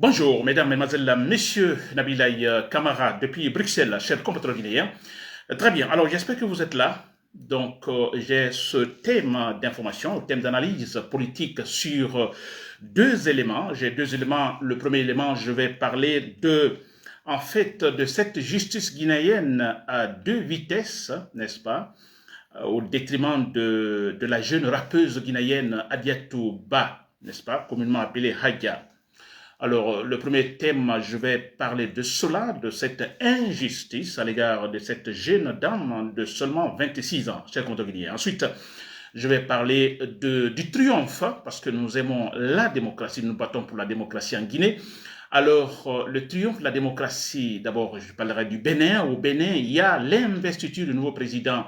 Bonjour, mesdames, mesdemoiselles, messieurs, Nabilaï Kamara, depuis Bruxelles, cher compatriote guinéen. Très bien, alors j'espère que vous êtes là. Donc, j'ai ce thème d'information, thème d'analyse politique sur deux éléments. J'ai deux éléments. Le premier élément, je vais parler de cette justice guinéenne à deux vitesses, n'est-ce pas, au détriment de la jeune rappeuse guinéenne Adiatou Ba, n'est-ce pas, communément appelée Hadja. Alors, le premier thème, je vais parler de cela, de cette injustice à l'égard de cette jeune dame de seulement 26 ans, cher Guinéen. Ensuite, je vais parler du triomphe, parce que nous aimons la démocratie, nous battons pour la démocratie en Guinée. Alors, le triomphe de la démocratie, d'abord, je parlerai du Bénin. Au Bénin, il y a l'investiture du nouveau président,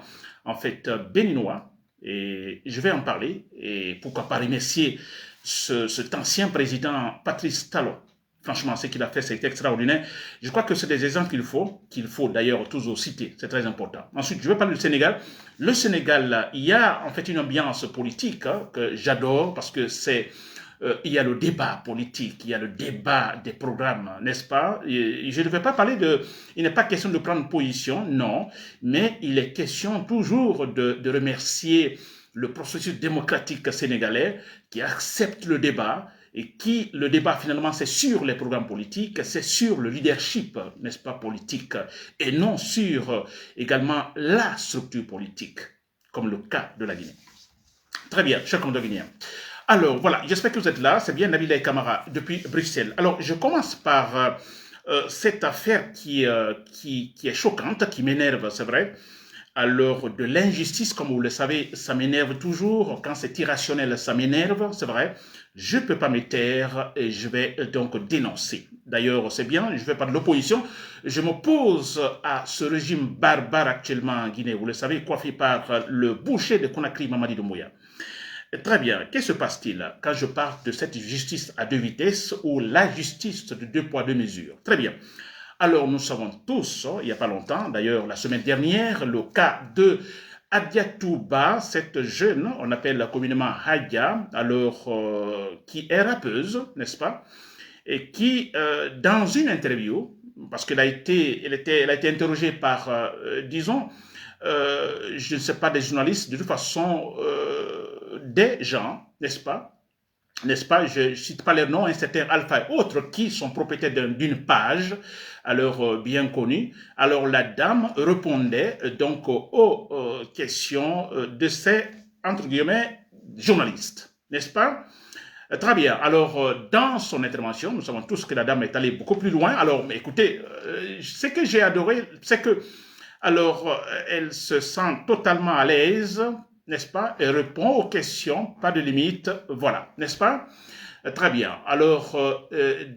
béninois, et je vais en parler, et pourquoi pas remercier cet ancien président Patrice Talon. Franchement, ce qu'il a fait, c'est extraordinaire. Je crois que c'est des exemples qu'il faut d'ailleurs toujours citer. C'est très important. Ensuite, je vais parler du Sénégal. Le Sénégal, il y a en fait une ambiance politique que j'adore parce que il y a le débat politique, il y a le débat des programmes, n'est-ce pas? Et je ne vais pas parler il n'est pas question de prendre position, non, mais il est question toujours de remercier le processus démocratique sénégalais qui accepte le débat et le débat finalement c'est sur les programmes politiques, c'est sur le leadership, n'est-ce pas, politique, et non sur également la structure politique, comme le cas de la Guinée. Très bien, chers compatriotes guinéens. Alors voilà, j'espère que vous êtes là, c'est bien Nabil et Kamara depuis Bruxelles. Alors je commence par cette affaire qui est choquante, qui m'énerve, c'est vrai. Alors, de l'injustice, comme vous le savez, ça m'énerve toujours. Quand c'est irrationnel, ça m'énerve, c'est vrai. Je ne peux pas me taire et je vais donc dénoncer. D'ailleurs, c'est bien, je ne fais pas de l'opposition. Je m'oppose à ce régime barbare actuellement en Guinée. Vous le savez, coiffé par le boucher de Conakry, Mamadi Doumbouya. Très bien, qu'est-ce qui se passe-t-il quand je parle de cette justice à deux vitesses ou la justice de deux poids, deux mesures? Très bien. Alors, nous savons tous, il n'y a pas longtemps, d'ailleurs la semaine dernière, le cas de Adiatou Ba, cette jeune, on appelle communément Hadja, alors qui est rappeuse, n'est-ce pas, et qui, dans une interview, parce qu'elle elle a été interrogée par, disons, je ne sais pas, des journalistes, de toute façon, des gens, n'est-ce pas, je ne cite pas les noms, un certain Alpha et autres qui sont propriétaires d'une page, alors bien connue. Alors la dame répondait donc aux questions de ces, entre guillemets, journalistes, n'est-ce pas? Très bien. Alors, dans son intervention, nous savons tous que la dame est allée beaucoup plus loin. Alors, mais écoutez, ce que j'ai adoré, c'est que, alors, elle se sent totalement à l'aise, n'est-ce pas? Elle répond aux questions, pas de limite, voilà, n'est-ce pas? Très bien. Alors,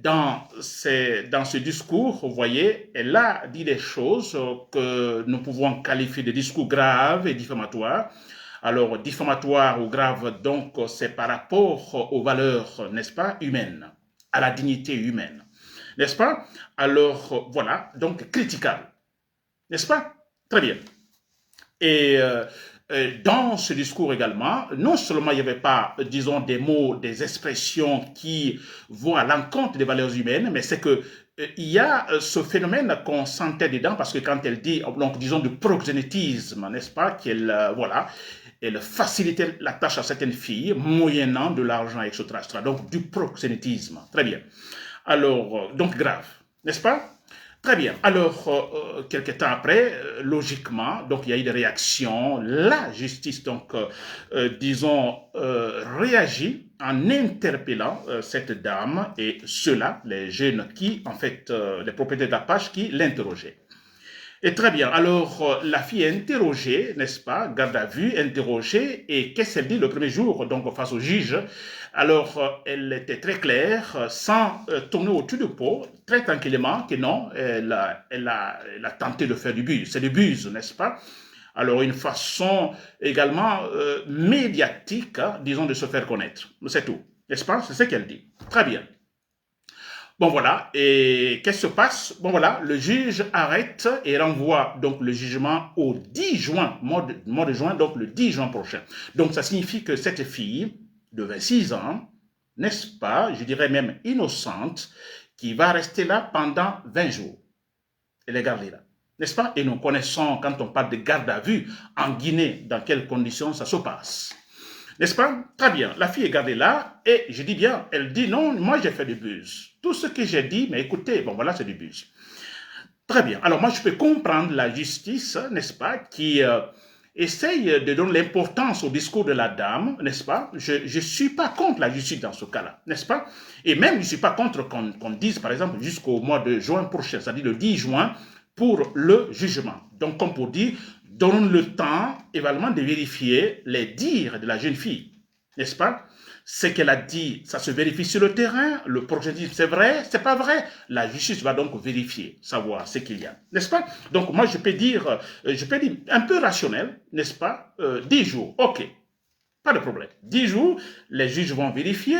dans ce discours, vous voyez, elle a dit des choses que nous pouvons qualifier de discours graves et diffamatoires. Alors, diffamatoire ou grave, donc, c'est par rapport aux valeurs, n'est-ce pas, humaines, à la dignité humaine, n'est-ce pas? Alors, voilà, donc, critiquable, n'est-ce pas? Très bien. Et dans ce discours également, non seulement il n'y avait pas, disons, des mots, des expressions qui vont à l'encontre des valeurs humaines, mais c'est que il y a ce phénomène qu'on sentait dedans, parce que quand elle dit, donc, disons, du proxénétisme, n'est-ce pas, qu'elle, voilà, elle facilitait la tâche à certaines filles, moyennant de l'argent, etc., etc. Donc, du proxénétisme. Très bien. Alors, donc grave, n'est-ce pas? Très bien. Alors, quelques temps après, logiquement, donc il y a eu des réactions. La justice, donc, disons, réagit en interpellant cette dame et ceux-là, les jeunes qui, en fait, les propriétaires de la page qui l'interrogeaient. Et très bien. Alors, la fille est interrogée, n'est-ce pas? Garde à vue, interrogée. Et qu'est-ce qu'elle dit le premier jour, donc, face au juge? Alors, elle était très claire, sans tourner au-dessus du pot, très tranquillement, que non, elle a tenté de faire du buzz. C'est du buzz, n'est-ce pas? Alors, une façon également médiatique, disons, de se faire connaître. C'est tout. N'est-ce pas? C'est ce qu'elle dit. Très bien. Bon voilà, et qu'est-ce qui se passe? Bon voilà, le juge arrête et renvoie donc le jugement au 10 juin, mois de juin, donc le 10 juin prochain. Donc ça signifie que cette fille de 26 ans, n'est-ce pas, je dirais même innocente, qui va rester là pendant 20 jours. Elle est gardée là, n'est-ce pas? Et nous connaissons, quand on parle de garde à vue, en Guinée, dans quelles conditions ça se passe. N'est-ce pas? Très bien, la fille est gardée là, et je dis bien, elle dit non, moi j'ai fait du buzz. Tout ce que j'ai dit, mais écoutez, bon voilà, c'est du buzz. Très bien, alors moi je peux comprendre la justice, n'est-ce pas, qui essaye de donner l'importance au discours de la dame, n'est-ce pas? Je ne suis pas contre la justice dans ce cas-là, n'est-ce pas? Et même je ne suis pas contre qu'on dise, par exemple, jusqu'au mois de juin prochain, c'est-à-dire le 10 juin, pour le jugement. Donc, comme pour dire, donne le temps également de vérifier les dires de la jeune fille, n'est-ce pas? Ce qu'elle a dit, ça se vérifie sur le terrain, le projet dit c'est vrai, c'est pas vrai. La justice va donc vérifier, savoir ce qu'il y a, n'est-ce pas? Donc moi je peux dire un peu rationnel, n'est-ce pas? 10 jours, ok, pas de problème. 10 jours, les juges vont vérifier,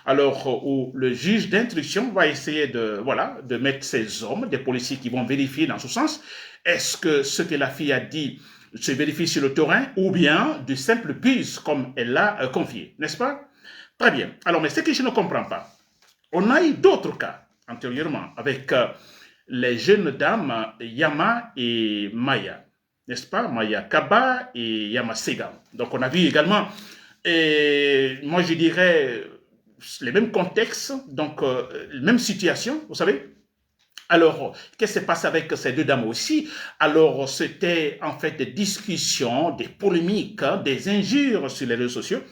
alors où le juge d'instruction va essayer de mettre ses hommes, des policiers qui vont vérifier dans ce sens, est-ce que ce que la fille a dit se vérifie sur le terrain ou bien du simple buzz comme elle l'a confié, n'est-ce pas? Très bien. Alors, mais ce que je ne comprends pas, on a eu d'autres cas antérieurement avec les jeunes dames Yama et Maya, n'est-ce pas? Maya Kaba et Yama Segal. Donc, on a vu également, et moi je dirais, les mêmes contextes, donc même situation, vous savez. Alors, qu'est-ce qui s'est passé avec ces deux dames aussi? Alors, c'était en fait des discussions, des polémiques, des injures sur les réseaux sociaux,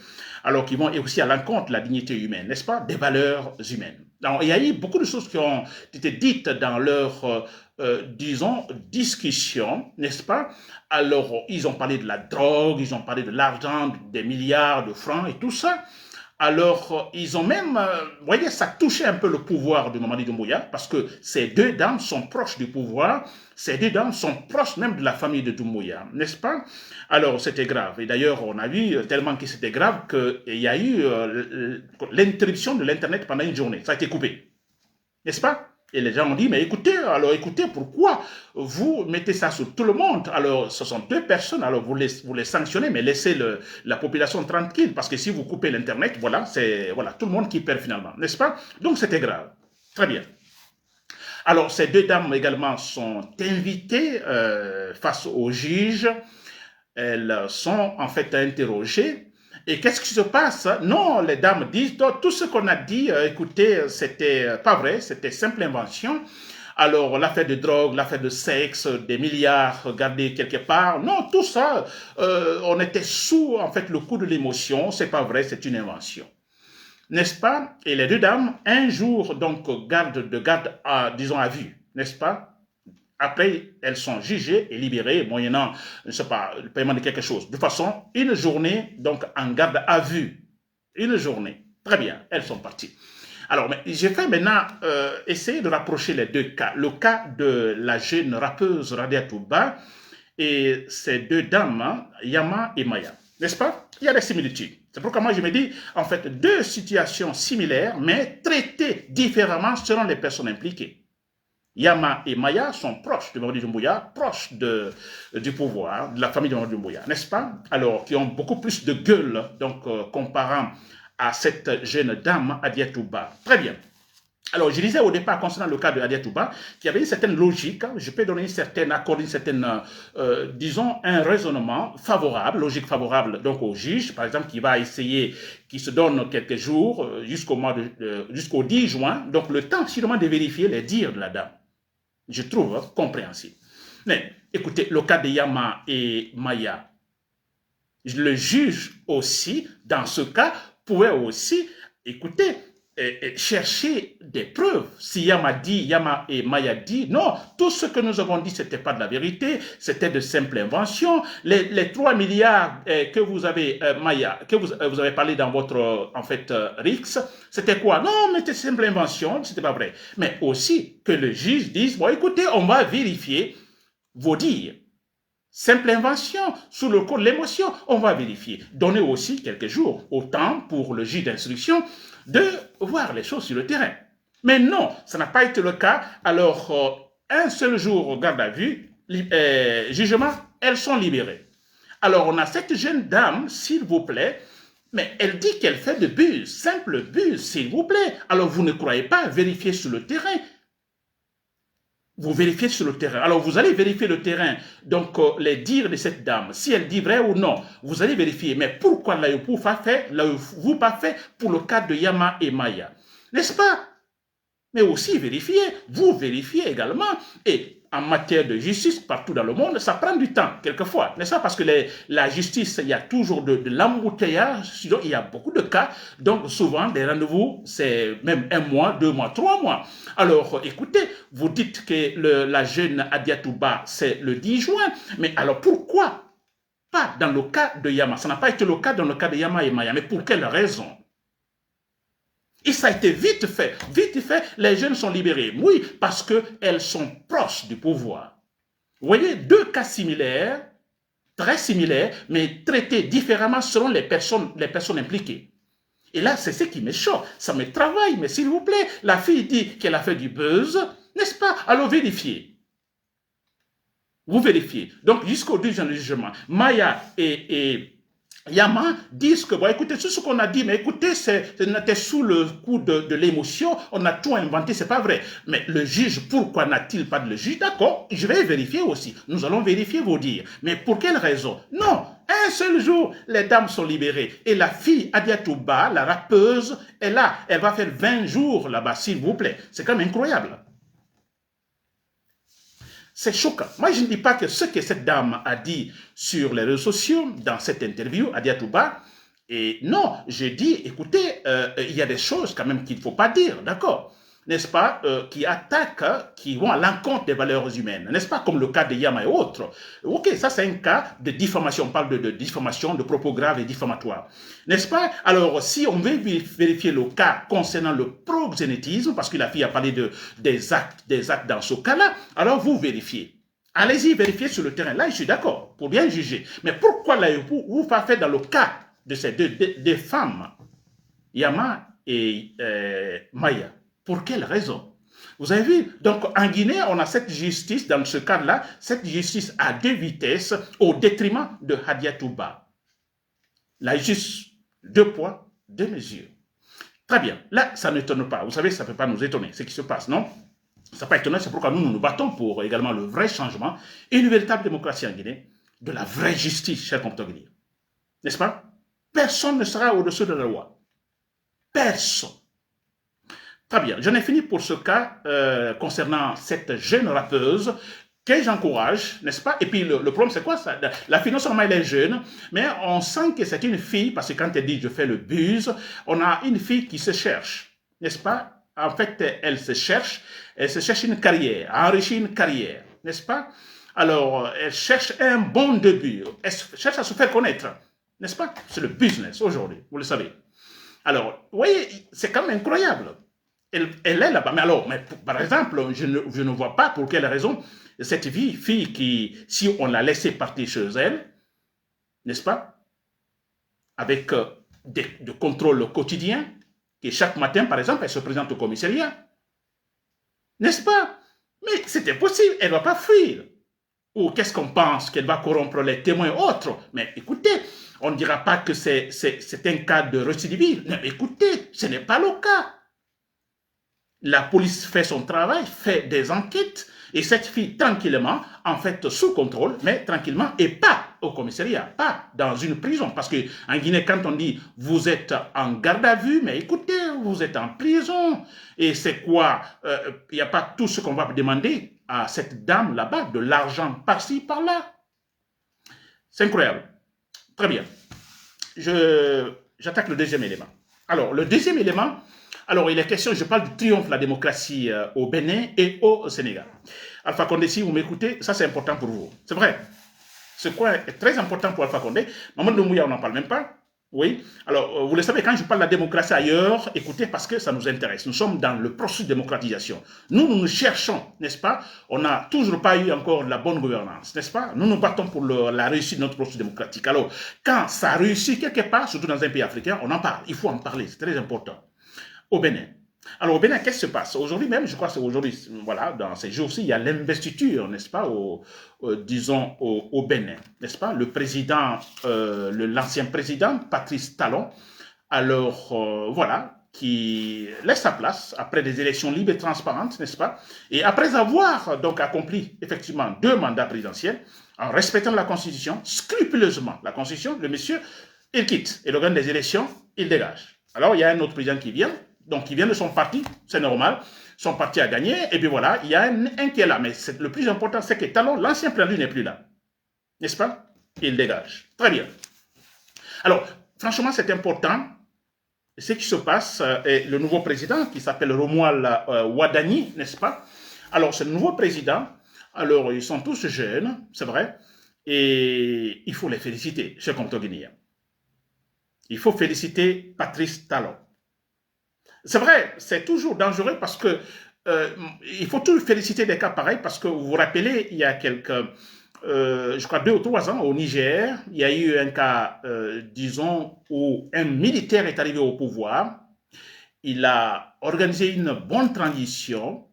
alors qui vont aussi à l'encontre de la dignité humaine, n'est-ce pas? Des valeurs humaines. Alors, il y a eu beaucoup de choses qui ont été dites dans leur, disons, discussion, n'est-ce pas? Alors, ils ont parlé de la drogue, ils ont parlé de l'argent, des milliards de francs et tout ça. Alors, ils ont même, vous voyez, ça touchait un peu le pouvoir de Mamadi Doumbouya, parce que ces deux dames sont proches du pouvoir, ces deux dames sont proches même de la famille de Doumbouya, n'est-ce pas? Alors, c'était grave. Et d'ailleurs, on a vu tellement que c'était grave qu'il y a eu l'interruption de l'Internet pendant une journée. Ça a été coupé, n'est-ce pas? Et les gens ont dit, mais écoutez, pourquoi vous mettez ça sur tout le monde? Alors, ce sont deux personnes, alors vous les sanctionnez, mais laissez la population tranquille, parce que si vous coupez l'Internet, voilà, c'est tout le monde qui perd finalement, n'est-ce pas? Donc, c'était grave. Très bien. Alors, ces deux dames également sont invitées face au juge. Elles sont en fait interrogées. Et qu'est-ce qui se passe? Non, les dames disent, tout ce qu'on a dit, écoutez, c'était pas vrai, c'était simple invention. Alors, l'affaire de drogue, l'affaire de sexe, des milliards gardés quelque part, non, tout ça, on était sous, en fait, le coup de l'émotion, c'est pas vrai, c'est une invention. N'est-ce pas? Et les deux dames, un jour, donc, disons, à vue, n'est-ce pas? Après, elles sont jugées et libérées, moyennant, je ne sais pas, le paiement de quelque chose. De toute façon, une journée, donc, en garde à vue. Une journée. Très bien, elles sont parties. Alors, mais j'ai fait maintenant essayer de rapprocher les deux cas. Le cas de la jeune rappeuse Radia Touba et ces deux dames, hein, Yama et Maya. N'est-ce pas? Il y a des similitudes. C'est pourquoi moi je me dis, en fait, deux situations similaires, mais traitées différemment selon les personnes impliquées. Yama et Maya sont proches de Mamadi Doumbouya, proches du pouvoir, de la famille de Mamadi Doumbouya, n'est-ce pas? Alors, qui ont beaucoup plus de gueule, donc, comparant à cette jeune dame, Adia Touba. Très bien. Alors, je disais au départ, concernant le cas de Adia Touba, qu'il y avait une certaine logique, je peux donner accorder une certaine, disons, un raisonnement favorable, logique favorable, donc au juge, par exemple, qui se donne quelques jours, jusqu'au 10 juin, donc le temps sûrement de vérifier les dires de la dame. Je trouve compréhensible. Mais écoutez, le cas de Yama et Maya, le juge aussi, dans ce cas, pouvait aussi, écoutez, chercher des preuves. Si Yama et Maya dit, non, tout ce que nous avons dit, ce n'était pas de la vérité, c'était de simples inventions. Les 3 milliards que vous avez, Maya, que vous avez parlé dans votre, en fait, RIX, c'était quoi? Non, mais c'était simple invention, c'était pas vrai. Mais aussi que le juge dise, bon, écoutez, on va vérifier vos dires. Simple invention, sous le coup de l'émotion, on va vérifier. Donner aussi quelques jours, autant pour le juge d'instruction, de voir les choses sur le terrain. Mais non, ça n'a pas été le cas. Alors, un seul jour, garde à vue, jugement, elles sont libérées. Alors, on a cette jeune dame, s'il vous plaît, Mais elle dit qu'elle fait de bus, simple bus, s'il vous plaît. Alors vous ne croyez pas, vérifier sur le terrain. Vous vérifiez sur le terrain. Alors vous allez vérifier le terrain, donc les dires de cette dame, si elle dit vrai ou non, vous allez vérifier. Mais pourquoi l'AEPOU pas fait pour le cas de Yama et Maya? N'est-ce pas? Mais aussi vérifier, vous vérifiez également. Et en matière de justice, partout dans le monde, ça prend du temps, quelquefois, n'est-ce pas? Parce que la justice, il y a toujours de l'embouteillage, sinon il y a beaucoup de cas, donc souvent des rendez-vous, c'est même 1 mois, 2 mois, 3 mois. Alors, écoutez, vous dites que la jeune Adiatouba, c'est le 10 juin, mais alors pourquoi pas dans le cas de Yama? Ça n'a pas été le cas dans le cas de Yama et Maya, mais pour quelle raison? Et ça a été vite fait, les jeunes sont libérés. Oui, parce qu'elles sont proches du pouvoir. Vous voyez, 2 cas similaires, très similaires, mais traités différemment selon les personnes impliquées. Et là, c'est ce qui me choque, ça me travaille, mais s'il vous plaît, la fille dit qu'elle a fait du buzz, n'est-ce pas? Alors vérifiez. Vous vérifiez. Donc, jusqu'au jugement, Maya et Yama disent que, bon, écoutez, tout ce qu'on a dit, mais écoutez, c'était sous le coup de l'émotion, on a tout inventé, c'est pas vrai. Mais le juge, pourquoi n'a-t-il pas de le juge? D'accord, je vais vérifier aussi. Nous allons vérifier vos dires. Mais pour quelle raison? Non, un seul jour, les dames sont libérées. Et la fille, Adiatouba, la rappeuse, est là. Elle va faire 20 jours là-bas, s'il vous plaît. C'est quand même incroyable. C'est choquant. Moi, je ne dis pas que ce que cette dame a dit sur les réseaux sociaux, dans cette interview, à Diatouba, et non, je dis, écoutez, il y a des choses quand même qu'il ne faut pas dire, d'accord? N'est-ce pas, qui attaquent, qui vont à l'encontre des valeurs humaines, n'est-ce pas, comme le cas de Yama et autres. Ok, ça c'est un cas de diffamation, on parle de diffamation, de propos graves et diffamatoires, n'est-ce pas? Alors, si on veut vérifier le cas concernant le proxénétisme, parce que la fille a parlé des actes dans ce cas-là, alors vous vérifiez. Allez-y, vérifiez sur le terrain. Là, je suis d'accord, pour bien juger. Mais pourquoi vous pas fait dans le cas de ces deux femmes, Yama et Maya? Pour quelle raison? Vous avez vu, donc en Guinée, on a cette justice, dans ce cas-là, cette justice à 2 vitesses au détriment de Hadiatouba. La justice, 2 poids, 2 mesures. Très bien, là, ça n'étonne pas. Vous savez, ça ne peut pas nous étonner, ce qui se passe, non? Ça ne peut pas étonner, c'est pourquoi nous nous battons pour également le vrai changement et une véritable démocratie en Guinée, de la vraie justice, chers compatriotes guinéens. N'est-ce pas? Personne ne sera au-dessus de la loi. Personne. Très bien, j'en ai fini pour ce cas concernant cette jeune rappeuse que j'encourage, n'est-ce pas? Et puis le problème c'est quoi ça? La fille non seulement elle est jeune, mais on sent que c'est une fille, parce que quand elle dit je fais le buzz, on a une fille qui se cherche, n'est-ce pas? En fait, elle se cherche une carrière, enrichir une carrière, n'est-ce pas? Alors, elle cherche un bon début, elle cherche à se faire connaître, n'est-ce pas? C'est le business aujourd'hui, vous le savez. Alors, vous voyez, c'est quand même incroyable. Elle est là-bas. Mais alors, par exemple, je ne vois pas pour quelle raison cette fille qui, si on l'a laissée partir chez elle, n'est-ce pas, avec des contrôles quotidiens, et chaque matin, par exemple, elle se présente au commissariat, n'est-ce pas? Mais c'était possible, elle ne va pas fuir. Ou qu'est-ce qu'on pense? Qu'elle va corrompre les témoins autres? Mais écoutez, on ne dira pas que c'est un cas de récidivisme. Mais écoutez, ce n'est pas le cas. La police fait son travail, fait des enquêtes, et cette fille, tranquillement, en fait, sous contrôle, mais tranquillement, et pas au commissariat, pas dans une prison. Parce qu'en Guinée, quand on dit « vous êtes en garde à vue », mais écoutez, vous êtes en prison. Et c'est quoi? Il n'y a pas tout ce qu'on va demander à cette dame là-bas, de l'argent par-ci, par-là. C'est incroyable. Très bien. J'attaque le deuxième élément. Alors, le deuxième élément... Alors, il est question, je parle du triomphe de la démocratie au Bénin et au Sénégal. Alpha Condé, si vous m'écoutez, ça c'est important pour vous. C'est vrai. Ce point est très important pour Alpha Condé. Mamadou Mouya, on n'en parle même pas. Oui. Alors, vous le savez, quand je parle de la démocratie ailleurs, écoutez, parce que ça nous intéresse. Nous sommes dans le processus de démocratisation. Nous cherchons, n'est-ce pas? On n'a toujours pas eu encore la bonne gouvernance, n'est-ce pas? Nous nous battons pour la réussite de notre processus démocratique. Alors, quand ça réussit quelque part, surtout dans un pays africain, on en parle. Il faut en parler, c'est très important. Au Bénin. Alors au Bénin, qu'est-ce qui se passe? Aujourd'hui même, je crois que c'est aujourd'hui, voilà, dans ces jours-ci, il y a l'investiture, n'est-ce pas, disons au Bénin, n'est-ce pas? Le président, l'ancien président, Patrice Talon, alors voilà, qui laisse sa place après des élections libres et transparentes, n'est-ce pas? Et après avoir donc accompli effectivement 2 mandats présidentiels, en respectant la Constitution, scrupuleusement la Constitution, le monsieur, il quitte. Et l'organe des élections, il dégage. Alors il y a un autre président qui vient, donc qui vient de son parti, c'est normal, son parti a gagné, et puis voilà, il y a un qui est là. Mais le plus important, c'est que Talon, l'ancien président, n'est plus là. N'est-ce pas? Il dégage. Très bien. Alors, franchement, c'est important ce qui se passe, le nouveau président qui s'appelle Romuald Wadani, n'est-ce pas? Alors, ce nouveau président, alors ils sont tous jeunes, c'est vrai, et il faut les féliciter, chers Comtoguinéens. Il faut féliciter Patrice Talon. C'est vrai, c'est toujours dangereux parce que il faut toujours féliciter des cas pareils parce que vous vous rappelez, il y a quelques je crois 2 ou 3 ans au Niger, il y a eu un cas, disons, où un militaire est arrivé au pouvoir, il a organisé une bonne transition,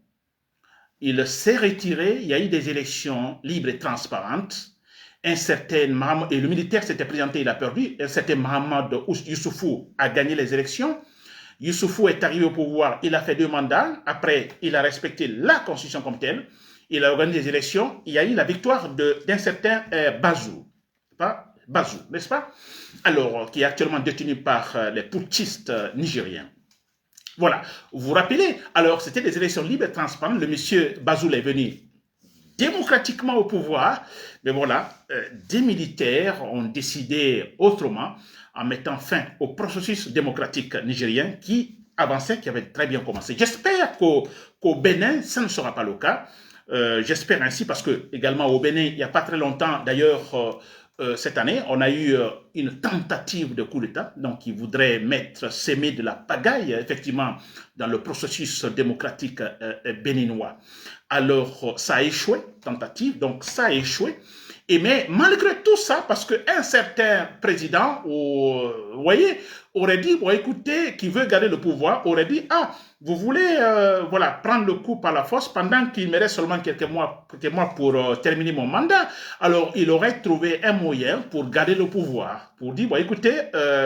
il s'est retiré, il y a eu des élections libres et transparentes, un certain Mahamadou, et le militaire s'était présenté, il a perdu, un certain Mahamadou Youssoufou a gagné les élections, Youssoufou est arrivé au pouvoir, il a fait 2 mandats, après il a respecté la constitution comme telle, il a organisé des élections, il y a eu la victoire d'un certain Bazou, n'est-ce pas? Alors, qui est actuellement détenu par les putschistes nigériens. Voilà, vous vous rappelez, alors c'était des élections libres et transparentes, le monsieur Bazou est venu démocratiquement au pouvoir, mais voilà, des militaires ont décidé autrement en mettant fin au processus démocratique nigérien qui avançait, qui avait très bien commencé. J'espère qu'au Bénin, ça ne sera pas le cas. J'espère ainsi parce que également au Bénin, il n'y a pas très longtemps, d'ailleurs, cette année, on a eu une tentative de coup d'État, donc qui voudrait s'aimer de la pagaille, effectivement, dans le processus démocratique béninois. Alors, ça a échoué, tentative, donc ça a échoué. Mais malgré tout ça, parce qu'un certain président, vous voyez, aurait dit, bon, écoutez, qui veut garder le pouvoir, aurait dit, ah, vous voulez voilà, prendre le coup par la force pendant qu'il me reste seulement quelques mois pour terminer mon mandat. Alors, il aurait trouvé un moyen pour garder le pouvoir, pour dire, bon, écoutez,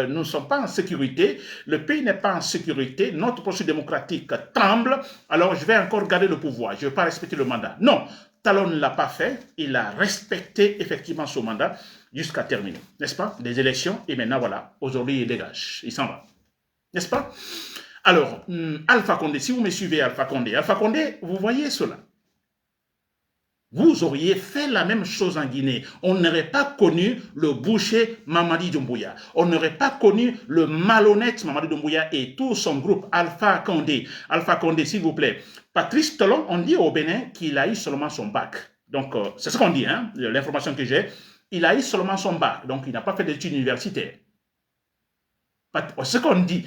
nous ne sommes pas en sécurité, le pays n'est pas en sécurité, notre processus démocratique tremble, alors je vais encore garder le pouvoir, je ne vais pas respecter le mandat. Non, Talon ne l'a pas fait, il a respecté effectivement son mandat jusqu'à terminer, n'est-ce pas? Des élections, et maintenant voilà, aujourd'hui il dégage, il s'en va, n'est-ce pas? Alors, Alpha Condé, si vous me suivez Alpha Condé, vous voyez cela. Vous auriez fait la même chose en Guinée. On n'aurait pas connu le boucher Mamadi Doumbouya. On n'aurait pas connu le malhonnête Mamadi Doumbouya et tout son groupe Alpha Condé. Alpha Condé, s'il vous plaît. Patrice Talon, on dit au Bénin qu'il a eu seulement son bac. Donc, c'est ce qu'on dit, hein, l'information que j'ai. Il a eu seulement son bac. Donc, il n'a pas fait d'études universitaires. Ce qu'on dit.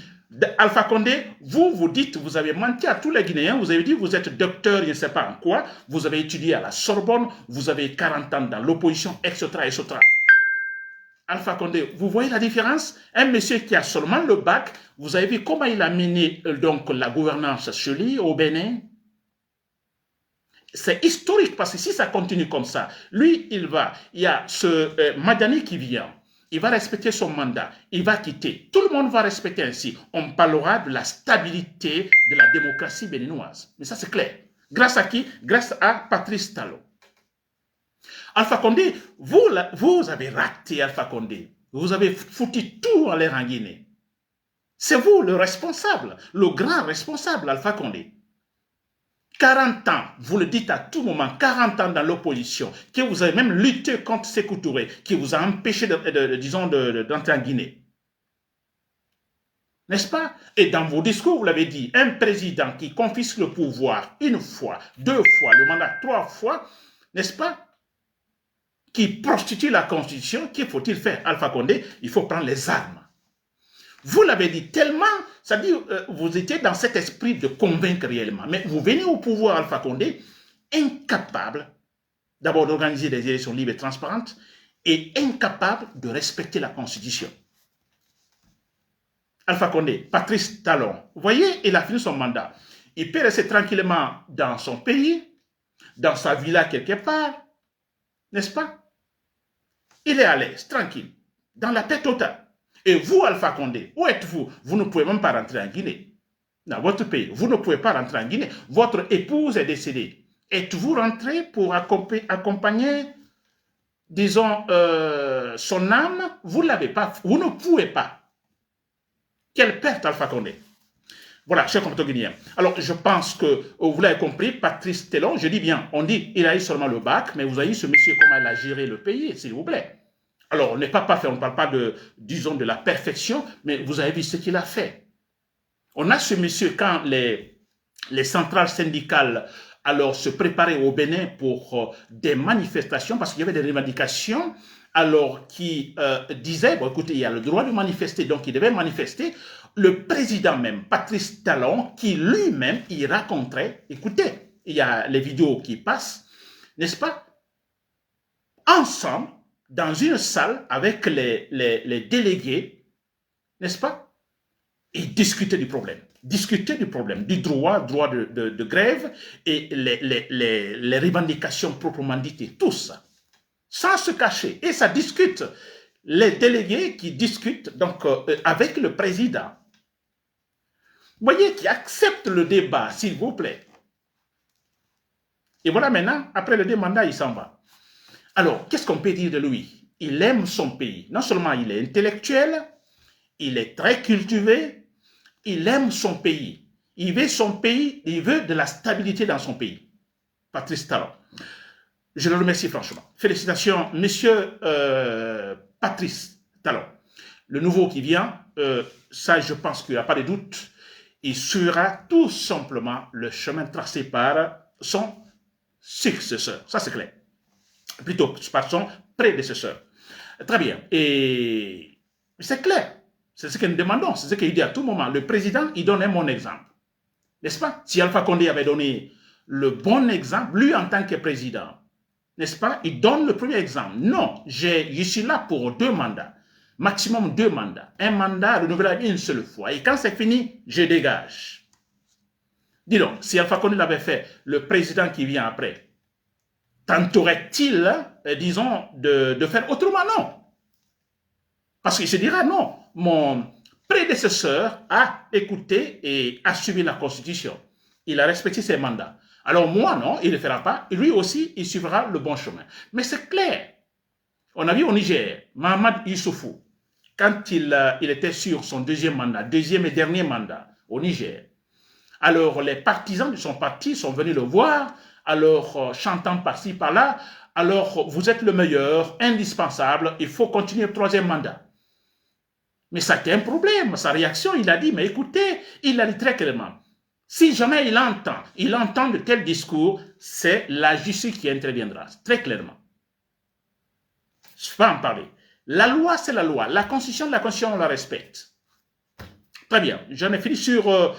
Alpha Condé, vous dites, vous avez menti à tous les Guinéens, vous avez dit, vous êtes docteur, je ne sais pas en quoi, vous avez étudié à la Sorbonne, vous avez 40 ans dans l'opposition, etc., etc. Alpha Condé, vous voyez la différence? Un monsieur qui a seulement le bac, vous avez vu comment il a mené donc la gouvernance chez lui au Bénin? C'est historique parce que si ça continue comme ça, lui, il y a ce Madani qui vient. Il va respecter son mandat, il va quitter. Tout le monde va respecter ainsi. On parlera de la stabilité de la démocratie béninoise. Mais ça, c'est clair. Grâce à qui? Grâce à Patrice Talon. Alpha Condé, vous avez raté Alpha Condé. Vous avez foutu tout en l'air en Guinée. C'est vous le responsable, le grand responsable, Alpha Condé. 40 ans, vous le dites à tout moment, 40 ans dans l'opposition, que vous avez même lutté contre Sékou Touré, qui vous a empêché, d'entrer en Guinée. N'est-ce pas? Et dans vos discours, vous l'avez dit, un président qui confisque le pouvoir 1 fois, 2 fois, le mandat 3 fois, n'est-ce pas? Qui prostitue la Constitution, qu'il faut-il faire? Alpha Condé, il faut prendre les armes. Vous l'avez dit tellement, c'est-à-dire vous étiez dans cet esprit de convaincre réellement. Mais vous venez au pouvoir, Alpha Condé, incapable d'abord d'organiser des élections libres et transparentes et incapable de respecter la Constitution. Alpha Condé, Patrice Talon. Vous voyez, il a fini son mandat. Il peut rester tranquillement dans son pays, dans sa villa quelque part, n'est-ce pas? Il est à l'aise, tranquille, dans la paix totale. Et vous, Alpha Condé, où êtes-vous? Vous ne pouvez même pas rentrer en Guinée. Dans votre pays, vous ne pouvez pas rentrer en Guinée. Votre épouse est décédée. Êtes-vous rentré pour accompagner, disons, son âme? Vous ne l'avez pas. Vous ne pouvez pas. Quelle perte, Alpha Condé. Voilà, chers compatriotes guinéens. Alors, je pense que vous l'avez compris, Patrice Talon, je dis bien, on dit il a eu seulement le bac, mais vous avez ce monsieur, comment il a géré le pays, s'il vous plaît. Alors, on n'est pas parfait, on ne parle pas de, disons, de la perfection, mais vous avez vu ce qu'il a fait. On a ce monsieur, quand les centrales syndicales alors se préparaient au Bénin pour des manifestations, parce qu'il y avait des revendications, alors qui disaient, bon écoutez, il y a le droit de manifester, donc il devait manifester. Le président même, Patrice Talon, qui lui-même, il raconterait, écoutez, il y a les vidéos qui passent, n'est-ce pas, ensemble, dans une salle avec les délégués, n'est-ce pas, et discuter du problème. Discuter du problème, du droit de grève et les revendications proprement dites, et tout ça, sans se cacher. Et ça discute. Les délégués qui discutent donc avec le président. Vous voyez, qui accepte le débat, s'il vous plaît. Et voilà maintenant, après le mandat, il s'en va. Alors, qu'est-ce qu'on peut dire de lui? Il aime son pays. Non seulement il est intellectuel, il est très cultivé, il aime son pays. Il veut son pays, il veut de la stabilité dans son pays. Patrice Talon. Je le remercie franchement. Félicitations, monsieur Patrice Talon. Le nouveau qui vient, ça je pense qu'il n'y a pas de doute, il suivra tout simplement le chemin tracé par son successeur. Ça c'est clair. Plutôt par son prédécesseur. Très bien. Et c'est clair. C'est ce que nous demandons. C'est ce qu'il dit à tout moment. Le président, il donne un bon exemple. N'est-ce pas? Si Alpha Condé avait donné le bon exemple, lui en tant que président, n'est-ce pas? Il donne le premier exemple. Non, je suis là pour 2 mandats. Maximum 2 mandats. Un mandat renouvelable une seule fois. Et quand c'est fini, je dégage. Dis donc, si Alpha Condé l'avait fait, le président qui vient après, tenterait-il, disons, de faire autrement? Non. Parce qu'il se dira, non, mon prédécesseur a écouté et a suivi la Constitution. Il a respecté ses mandats. Alors moi, non, il ne le fera pas. Lui aussi, il suivra le bon chemin. Mais c'est clair. On a vu au Niger, Mahamadou Issoufou, quand il était sur son deuxième et dernier mandat au Niger, alors les partisans de son parti sont venus le voir, alors chantant par-ci, par-là, alors vous êtes le meilleur, indispensable, il faut continuer le 3e mandat. Mais ça a été un problème. Sa réaction, il a dit, mais écoutez, il a dit très clairement, si jamais il entend de tels discours, c'est la justice qui interviendra, très clairement. Je ne vais pas en parler. La loi, c'est la loi. La constitution, on la respecte. Très bien. J'en ai fini sur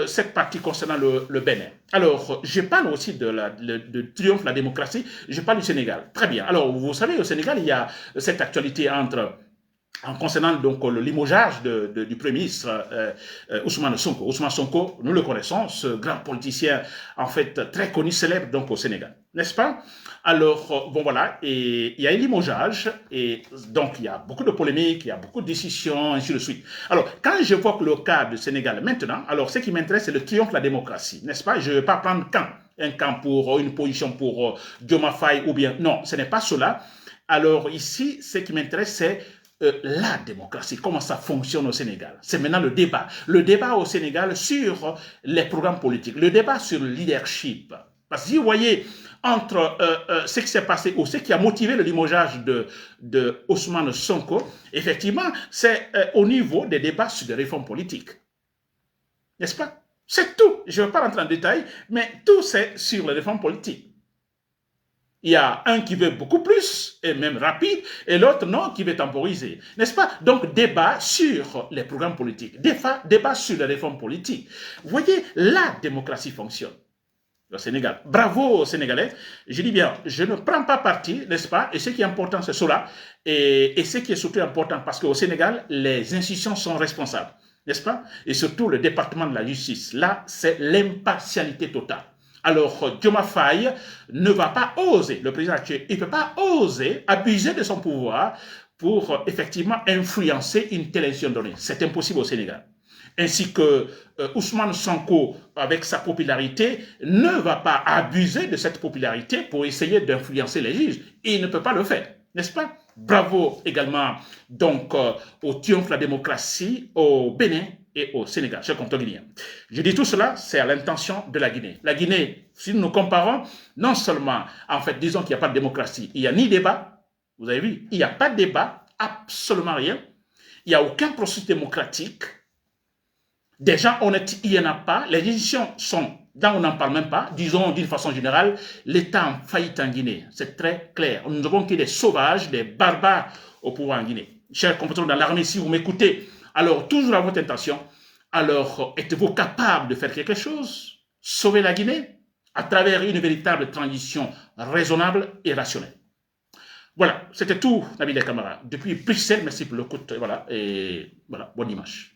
cette partie concernant le Bénin. Alors, je parle aussi de triomphe de la démocratie. Je parle du Sénégal. Très bien. Alors, vous savez, au Sénégal, il y a cette actualité en concernant donc le limogeage du Premier ministre Ousmane Sonko. Ousmane Sonko, nous le connaissons, ce grand politicien en fait très connu, célèbre donc au Sénégal, n'est-ce pas? Alors, bon voilà, et il y a un limogeage, et donc il y a beaucoup de polémiques, il y a beaucoup de décisions, ainsi de suite. Alors, quand je vois que le cas du Sénégal maintenant, alors ce qui m'intéresse, c'est le triomphe de la démocratie, n'est-ce pas? Je ne vais pas prendre un camp pour une position pour Diomaye Faye ou bien, non, ce n'est pas cela. Alors ici, ce qui m'intéresse, c'est la démocratie, comment ça fonctionne au Sénégal. C'est maintenant le débat. Le débat au Sénégal sur les programmes politiques, le débat sur le leadership. Parce que si vous voyez, entre ce qui s'est passé ou ce qui a motivé le limogeage de Ousmane Sonko, effectivement, c'est au niveau des débats sur des réformes politiques. N'est-ce pas? C'est tout. Je ne vais pas rentrer en détail, mais tout c'est sur les réformes politiques. Il y a un qui veut beaucoup plus, et même rapide, et l'autre non, qui veut temporiser. N'est-ce pas? Donc, débat sur les programmes politiques, débat sur les réformes politiques. Vous voyez, la démocratie fonctionne au Sénégal. Bravo aux Sénégalais. Je dis bien, je ne prends pas parti, n'est-ce pas? Et ce qui est important, c'est cela. Et ce qui est surtout important, parce qu'au Sénégal, les institutions sont responsables. n'est-ce pas? Et surtout le département de la justice. Là, c'est l'impartialité totale. Alors, Diomaye Faye ne va pas oser, le président actuel, il ne peut pas oser abuser de son pouvoir pour effectivement influencer une telle élection donnée. C'est impossible au Sénégal. Ainsi que Ousmane Sonko, avec sa popularité, ne va pas abuser de cette popularité pour essayer d'influencer les juges. Il ne peut pas le faire, n'est-ce pas? Bravo également donc au triomphe de la démocratie au Bénin et au Sénégal, chers compatriotes guinéens. Je dis tout cela, c'est à l'intention de la Guinée. La Guinée, si nous comparons, non seulement, en fait, disons qu'il n'y a pas de démocratie, il n'y a ni débat, vous avez vu, il n'y a pas de débat, absolument rien, il n'y a aucun processus démocratique. Des gens honnêtes, il n'y en a pas. Les décisions sont, là on n'en parle même pas, disons d'une façon générale, l'État en faillite en Guinée. C'est très clair. Nous n'avons que des sauvages, des barbares au pouvoir en Guinée. Chers compatriotes dans l'armée, si vous m'écoutez, alors toujours à votre intention, alors êtes-vous capable de faire quelque chose? Sauver la Guinée à travers une véritable transition raisonnable et rationnelle. Voilà, c'était tout, Nabil Kamara. Depuis Bruxelles, merci pour l'écoute. Voilà, et voilà, bonne image.